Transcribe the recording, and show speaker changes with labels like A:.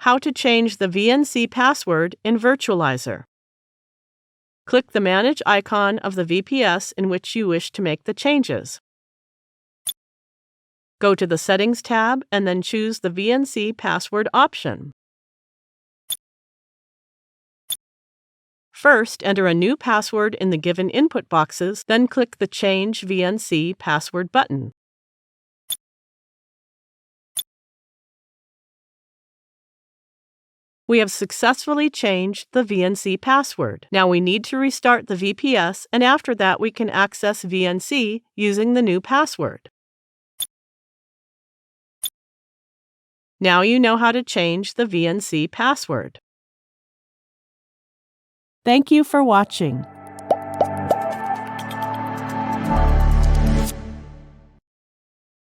A: How to change the VNC password in Virtualizor. Click the Manage icon of the VPS in which you wish to make the changes. Go to the Settings tab and then choose the VNC password option. First, enter a new password in the given input boxes, then click the Change VNC Password button. We have successfully changed the VNC password. Now we need to restart the VPS, and after that we can access VNC using the new password. Now you know how to change the VNC password. Thank you for watching.